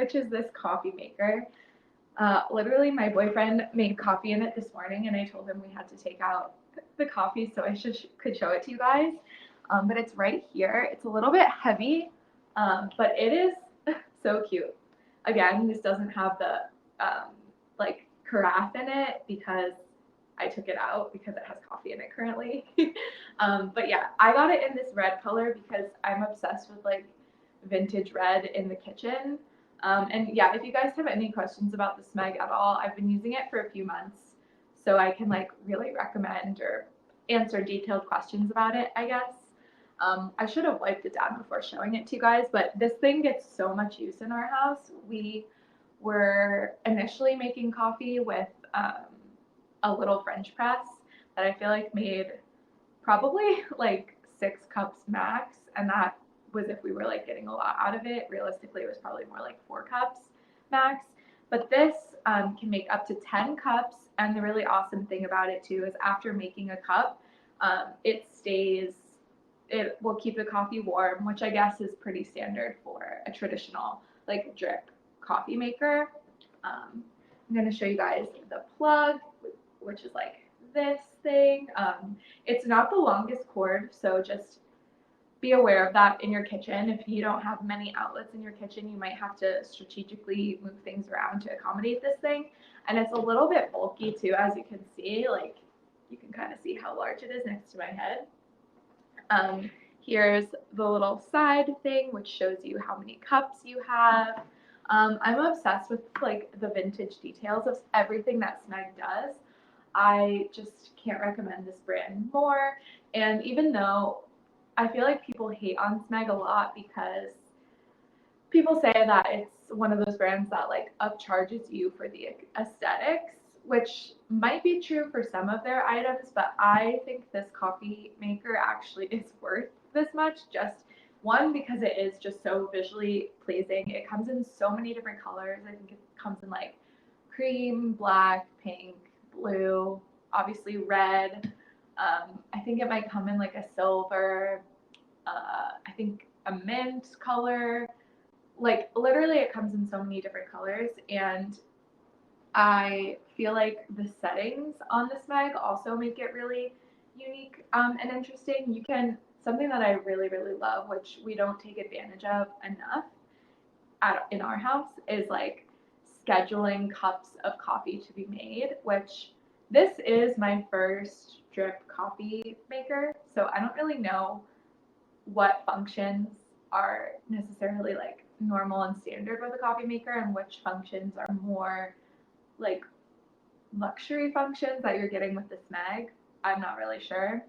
which is this coffee maker. Literally, my boyfriend made coffee in it this morning, and I told him we had to take out the coffee so I could show it to you guys. But it's right here. It's a little bit heavy, but it is so cute. Again, this doesn't have the like carafe in it because I took it out because it has coffee in it currently. But yeah, I got it in this red color because I'm obsessed with like vintage red in the kitchen. And yeah, if you guys have any questions about the Smeg at all, I've been using it for a few months, so I can like really recommend or answer detailed questions about it, I guess. I should have wiped it down before showing it to you guys, but this thing gets so much use in our house. We were initially making coffee with a little French press that I feel like made probably like 6 cups max, and that was if we were like getting a lot out of it. Realistically, it was probably more like 4 cups max. But this can make up to 10 cups, and the really awesome thing about it too is after making a cup, it will keep the coffee warm, which I guess is pretty standard for a traditional like drip coffee maker. I'm going to show you guys the plug, which is like this thing. It's not the longest cord, so just be aware of that in your kitchen. If you don't have many outlets in your kitchen, you might have to strategically move things around to accommodate this thing. And it's a little bit bulky too, as you can see. Like, you can kind of see how large it is next to my head. Here's the little side thing, which shows you how many cups you have. I'm obsessed with like the vintage details of everything that Smeg does. I just can't recommend this brand more. And even though I feel like people hate on Smeg a lot because people say that it's one of those brands that like upcharges you for the aesthetics, which might be true for some of their items, but I think this coffee maker actually is worth this much. Just one, because it is just so visually pleasing. It comes in so many different colors. I think it comes in like cream, black, pink, blue, obviously red. I think it might come in like a silver, I think a mint color. Like literally it comes in so many different colors, and I feel like the settings on the Smeg also make it really unique and interesting. You can, something that I really, really love, which we don't take advantage of enough in our house, is like scheduling cups of coffee to be made, which this is my first drip coffee maker, so I don't really know what functions are necessarily like normal and standard with a coffee maker and which functions are more like luxury functions that you're getting with the Smeg. I'm not really sure.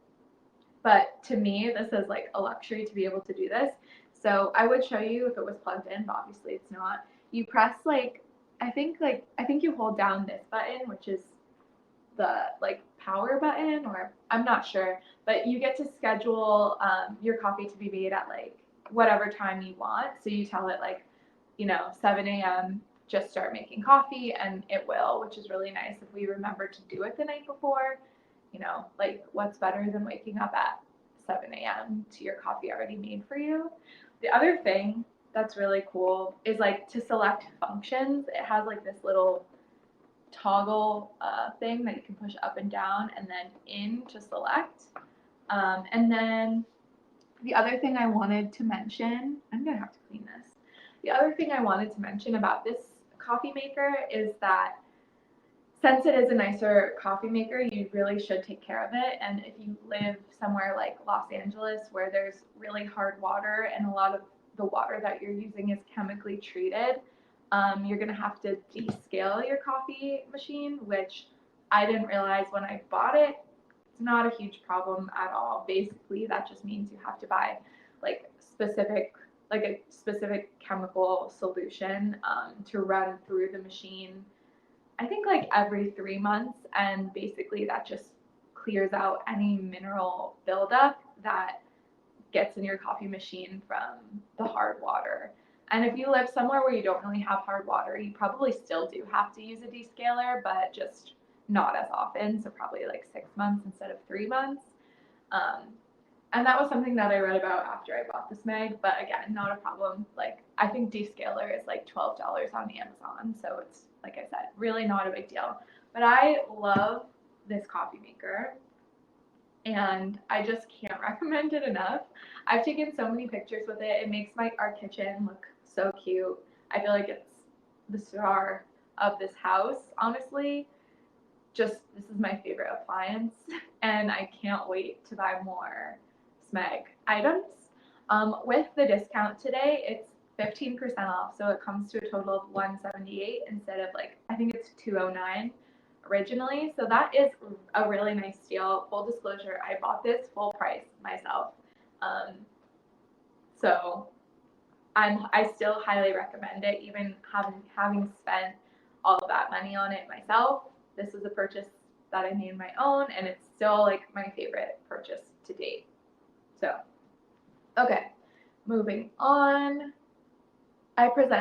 But to me, this is like a luxury to be able to do this. So I would show you if it was plugged in, but obviously it's not. You press like, I think you hold down this button, which is the like power button, or I'm not sure, but you get to schedule your coffee to be made at like whatever time you want. So you tell it like, 7 a.m. just start making coffee, and it will, which is really nice if we remember to do it the night before. Like what's better than waking up at 7 a.m. to your coffee already made for you? The other thing that's really cool is like to select functions. It has like this little toggle thing that you can push up and down and then in to select. And then the other thing I wanted to mention, I'm going to have to clean this. The other thing I wanted to mention about this coffee maker is that since it is a nicer coffee maker, you really should take care of it. And if you live somewhere like Los Angeles where there's really hard water and a lot of the water that you're using is chemically treated, you're going to have to descale your coffee machine, which I didn't realize when I bought it. It's not a huge problem at all. Basically, that just means you have to buy like a specific chemical solution to run through the machine. I think like every 3 months, and basically that just clears out any mineral buildup that gets in your coffee machine from the hard water. And if you live somewhere where you don't really have hard water, you probably still do have to use a descaler, but just not as often. So probably like 6 months instead of 3 months. Um, And that was something that I read about after I bought the Smeg, but again, not a problem. Like, I think descaler is like $12 on Amazon, so it's, like I said, really not a big deal. But I love this coffee maker, and I just can't recommend it enough. I've taken so many pictures with it. It makes our kitchen look so cute. I feel like it's the star of this house, honestly. Just, this is my favorite appliance, and I can't wait to buy more Smeg items. With the discount today, it's 15% off, so it comes to a total of $178 instead of, like, I think it's $209 originally. So that is a really nice deal. Full disclosure, I bought this full price myself. Um, so I still highly recommend it, even having spent all of that money on it myself. This was a purchase that I made my own, and it's still like my favorite purchase to date. So, okay, moving on. I presented